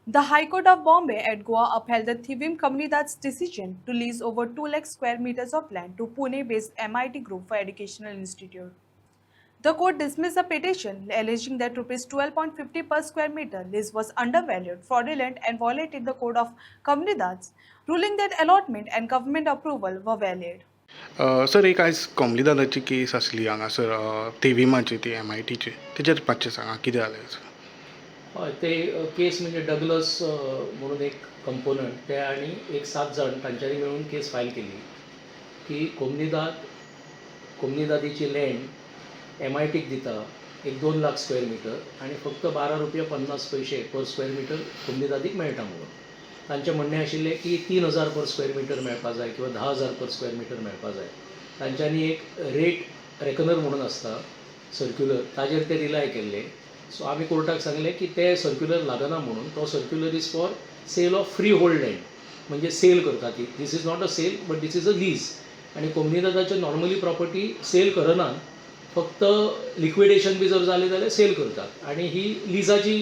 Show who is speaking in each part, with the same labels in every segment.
Speaker 1: The High Court of Bombay at Goa upheld the Thivim Comunidad's decision to lease over 2 lakh square meters of land to Pune-based MIT Group for Educational Institute. The court dismissed the petition, alleging that Rs 12.50 per square meter lease was undervalued, fraudulent, and violated the Code of Comunidades, ruling that allotment and government approval were valid.
Speaker 2: Sir एक आयज कोमलीदादाची केस आसली हांगासर तेविमाची ती MITची तेजेर मातशें सांगा कितें जालें
Speaker 3: हय ते केस म्हणजे डगलस म्हणून एक कंपोनंट ते आणि एक 7 जण तांच्यांनी मेळून केस फायल केली की कोमनीदादीची लँड MITक दिता एक 2 लाख स्क्वेअर मिटर आणि फक्त ₹12.50 पर स्क्वेअर मिटर कोमनीदादीक मेळटा म्हणून तांचें म्हणणें आशिल्लें की 3,000 पर स्क्वेअर मिटर मेळपा जाय किंवा 10,000 पर स्क्वेअर मिटर मेळपा जाय. तांच्यांनी एक रेट रेकनर म्हणून आसता सर्क्युलर ताजेर ते रिलाय केल्ले. सो आमी कोर्टाक सांगलें की ते सर्क्युलर लागना म्हणून तो circular is for sale of freehold land म्हणजे सेल करता ती this is not a sale but this is a lease आणि कोमनीदादाचे नॉर्मली प्रॉपर्टी सेल करनात फक्त लिक्विडेशन बी जर जालें जाल्यार सेल करतात आणि ही लिजाची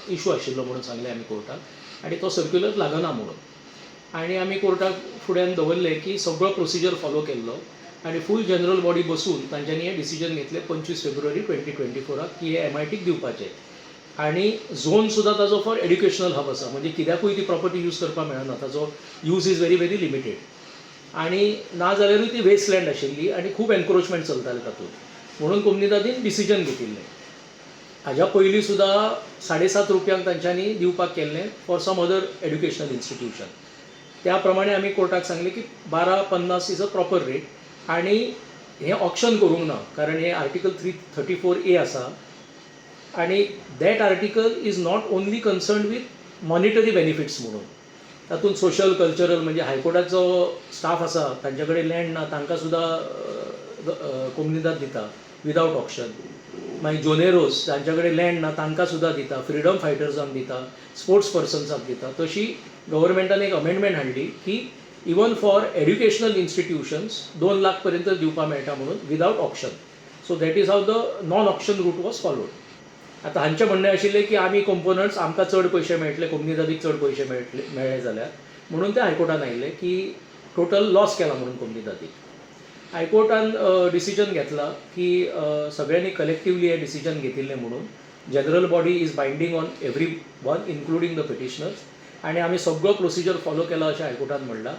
Speaker 3: इशू आशिल्लो म्हणून सांगलें आमी कोर्टाक आणि तो सर्क्युलर लागना म्हणून आणि आमी कोर्टाक फुड्यान दवरलें की सगळो प्रोसिजर फॉलो केल्लो आणि फूल जनरल बॉडी बसून तांच्यांनी हें डिसिजन घेतलें 25 फेब्रुवारी 2024 की हे MITक दिवपाचें आणि झोन सुद्दां ताजो फॉर एड्युकेशनल हब आसा म्हणजे कित्याकूय ती प्रॉपर्टी यूज करपाक मेळना ताजो यूज इज व्हेरी लिमिटेड आणि ना जाल्यारूय ती वेस्ट लँड आशिल्ली आणि खूब एनक्रोचमेंट चलतालें तातूंत म्हणून कोमनीदादीन डिसिजन घेतिल्लें. हाज्या पयलीं सुद्दां ₹7.5 तांच्यांनी दिवपाक केल्लें for some other educational institution. त्या प्रमाणे आमी कोर्टाक सांगलें की 12.50 इज अ प्रॉपर रेट आणि हें ऑप्शन करूंक ना कारण हें आर्टिकल 334A आसा आणि that article is not only concern with monetary benefits म्हणून तातूंत सोशल कल्चरल म्हणजे हायकोर्टाचो स्टाफ आसा तांचे कडेन लँड ना तांकां सुद्दां कोमनीदाद दिता विदावट ऑप्शन. मागीर जोनेरोस जांचे कडेन लँड ना तांकां सुद्दां दिता फ्रिडम फायटर्सांक दिता स्पोर्ट्स पर्सन्सांक दिता. तशी गव्हर्मेंटान एक अमेंडमेंट हाडली की even for educational institutions 2 lakh पर्यंत दिवपाक मेळटा म्हणून without option. So that is how the non option route was followed. आतां हांचें म्हणणें आशिल्लें की आमी कंपोनंट्स आमकां चड पयशे मेळटले कोमनीदादीक चड पयशे मेळ्ळे जाल्यार म्हणून ते हायकोर्टान आयिल्ले की टोटल लॉस केला म्हणून कोमनीदादीक. हायकोर्टान डिसिजन घेतला की सगळ्यांनी कलेक्टिवली हें डिसिजन घेतिल्लें म्हणून general body is binding on every one including the petitioners आणि आमी सगळो प्रोसिजर फॉलो केला अशें हायकोर्टान म्हणलां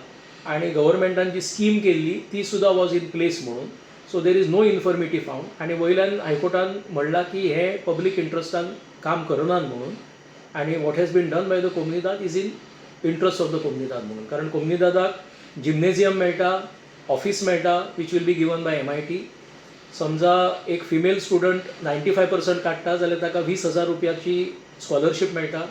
Speaker 3: आणि गव्हर्मेंटान जी स्कीम केल्ली ती सुद्दां वॉज इन प्लेस म्हणून. So there is no infirmity found आणि वयल्यान हायकोर्टान म्हणलां की हे पब्लीक इंट्रस्टान काम करनात म्हणून आणि what has been done by the कोमनीदाद is in interest of the कोमनीदाद म्हणून. कारण कोमनीदादाक जिम्नेजियम मेळटा ऑफिस मेळटा which will be given by MIT. समजा एक फिमेल स्टुडंट 95% काडटा जाल्यार ताका 20,000 रुपयाची स्कॉलरशीप मेळटा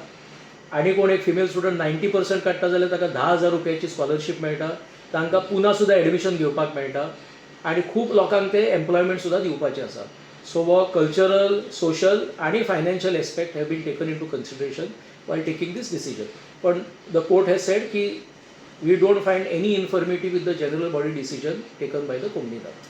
Speaker 3: आणि कोण एक फिमेल स्टुडंट 90% काडटा जाल्यार ताका 10,000 रुपयाची स्कॉलरशीप मेळटा. तांकां पुना सुद्दां एडमिशन घेवपाक मेळटा आणि खूब लोकांक ते एम्प्लॉयमेंट सुद्दां दिवपाचें आसा. सो वो कल्चरल सोशल आणि financial aspect have been taken into consideration while taking this decision. पण द कोर्ट हॅज सेड की we don't find any infirmity with the general body decision taken by the Komunidad.